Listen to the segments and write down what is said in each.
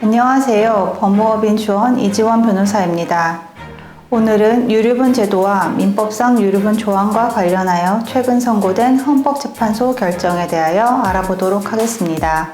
안녕하세요. 법무법인 주원 이지원 변호사입니다. 오늘은 유류분 제도와 민법상 유류분 조항과 관련하여 최근 선고된 헌법재판소 결정에 대하여 알아보도록 하겠습니다.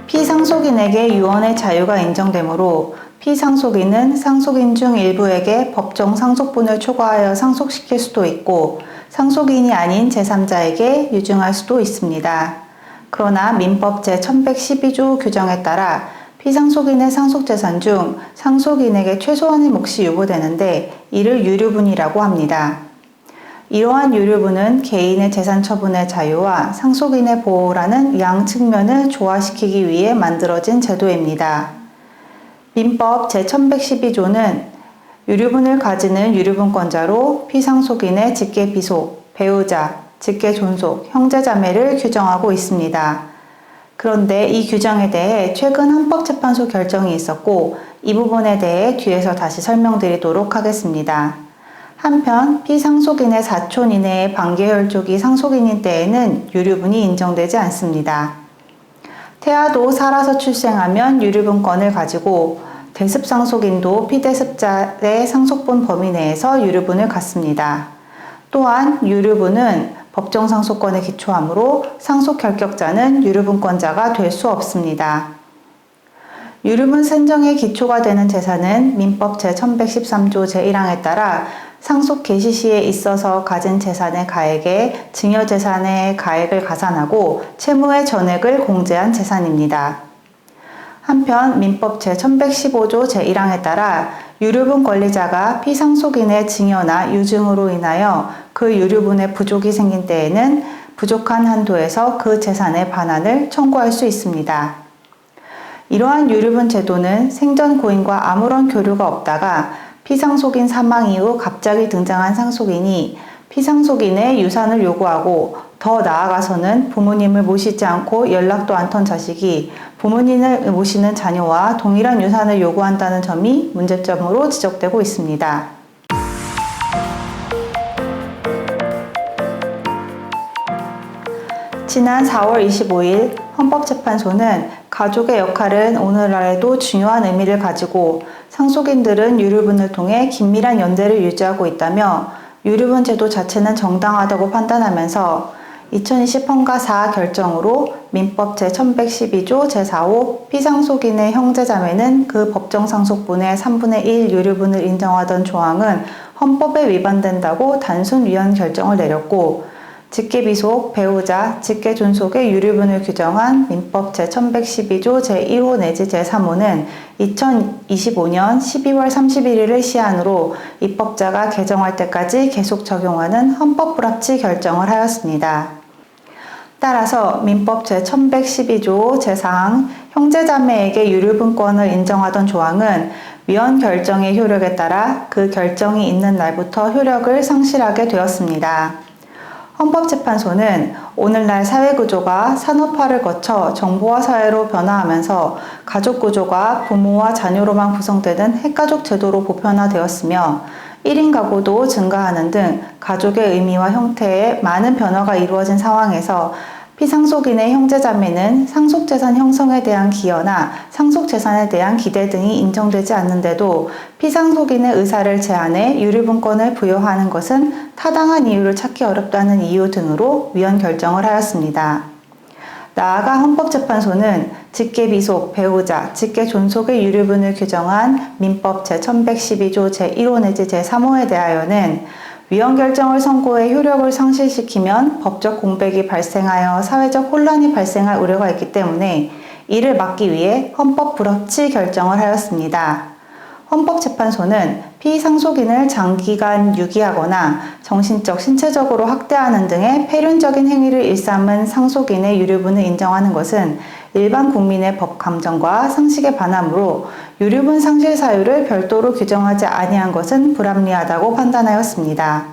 피상속인에게 유언의 자유가 인정되므로 피상속인은 상속인 중 일부에게 법정 상속분을 초과하여 상속시킬 수도 있고 상속인이 아닌 제3자에게 유증할 수도 있습니다. 그러나 민법 제1112조 규정에 따라 피상속인의 상속재산 중 상속인에게 최소한의 몫이 유보되는데 이를 유류분이라고 합니다. 이러한 유류분은 개인의 재산 처분의 자유와 상속인의 보호라는 양 측면을 조화시키기 위해 만들어진 제도입니다. 민법 제1112조는 유류분을 가지는 유류분권자로 피상속인의 직계비속, 배우자, 직계존속, 형제자매를 규정하고 있습니다. 그런데 이 규정에 대해 최근 헌법재판소 결정이 있었고 이 부분에 대해 뒤에서 다시 설명드리도록 하겠습니다. 한편 피상속인의 사촌 이내의 반계혈족이 상속인인 때에는 유류분이 인정되지 않습니다. 태아도 살아서 출생하면 유류분권을 가지고 대습상속인도 피대습자의 상속분 범위 내에서 유류분을 갖습니다. 또한 유류분은 법정상속권에 기초하므로 상속결격자는 유류분권자가 될 수 없습니다. 유류분 산정의 기초가 되는 재산은 민법 제1113조 제1항에 따라 상속 개시 시에 있어서 가진 재산의 가액에 증여재산의 가액을 가산하고 채무의 전액을 공제한 재산입니다. 한편 민법 제1115조 제1항에 따라 유류분 권리자가 피상속인의 증여나 유증으로 인하여 그 유류분의 부족이 생긴 때에는 부족한 한도에서 그 재산의 반환을 청구할 수 있습니다. 이러한 유류분 제도는 생전 고인과 아무런 교류가 없다가 피상속인 사망 이후 갑자기 등장한 상속인이 피상속인의 유산을 요구하고 더 나아가서는 부모님을 모시지 않고 연락도 않던 자식이 부모님을 모시는 자녀와 동일한 유산을 요구한다는 점이 문제점으로 지적되고 있습니다. 지난 4월 25일 헌법재판소는 가족의 역할은 오늘날에도 중요한 의미를 가지고 상속인들은 유류분을 통해 긴밀한 연대를 유지하고 있다며 유류분 제도 자체는 정당하다고 판단하면서 2020 헌가 4 결정으로 민법 제1112조 제4호 피상속인의 형제자매는 그 법정 상속분의 3분의 1 유류분을 인정하던 조항은 헌법에 위반된다고 단순 위헌 결정을 내렸고 직계비속, 배우자, 직계존속의 유류분을 규정한 민법 제1112조 제1호 내지 제3호는 2025년 12월 31일을 시한으로 입법자가 개정할 때까지 계속 적용하는 헌법 불합치 결정을 하였습니다. 따라서 민법 제1112조 제4항 형제자매에게 유류분권을 인정하던 조항은 위헌 결정의 효력에 따라 그 결정이 있는 날부터 효력을 상실하게 되었습니다. 헌법재판소는 오늘날 사회구조가 산업화를 거쳐 정보화 사회로 변화하면서 가족구조가 부모와 자녀로만 구성되는 핵가족 제도로 보편화되었으며 1인 가구도 증가하는 등 가족의 의미와 형태에 많은 변화가 이루어진 상황에서 피상속인의 형제자매는 상속재산 형성에 대한 기여나 상속재산에 대한 기대 등이 인정되지 않는데도 피상속인의 의사를 제한해 유류분권을 부여하는 것은 타당한 이유를 찾기 어렵다는 이유 등으로 위헌 결정을 하였습니다. 나아가 헌법재판소는 직계비속, 배우자, 직계존속의 유류분을 규정한 민법 제1112조 제1호 내지 제3호에 대하여는 위헌 결정을 선고해 효력을 상실시키면 법적 공백이 발생하여 사회적 혼란이 발생할 우려가 있기 때문에 이를 막기 위해 헌법 불합치 결정을 하였습니다. 헌법재판소는 피상속인을 장기간 유기하거나 정신적, 신체적으로 학대하는 등의 폐륜적인 행위를 일삼은 상속인의 유류분을 인정하는 것은 일반 국민의 법 감정과 상식에 반하므로 유류분 상실 사유를 별도로 규정하지 아니한 것은 불합리하다고 판단하였습니다.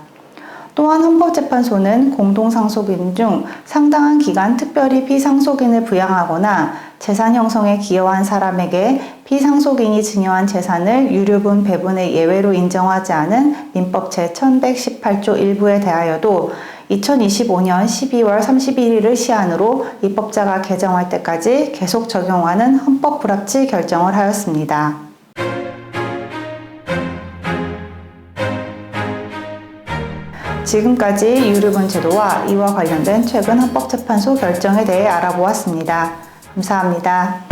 또한 헌법재판소는 공동상속인 중 상당한 기간 특별히 피상속인을 부양하거나 재산 형성에 기여한 사람에게 피상속인이 증여한 재산을 유류분 배분의 예외로 인정하지 않은 민법 제1118조 일부에 대하여도 2025년 12월 31일을 시한으로 입법자가 개정할 때까지 계속 적용하는 헌법 불합치 결정을 하였습니다. 지금까지 유류분 제도와 이와 관련된 최근 헌법재판소 결정에 대해 알아보았습니다. 감사합니다.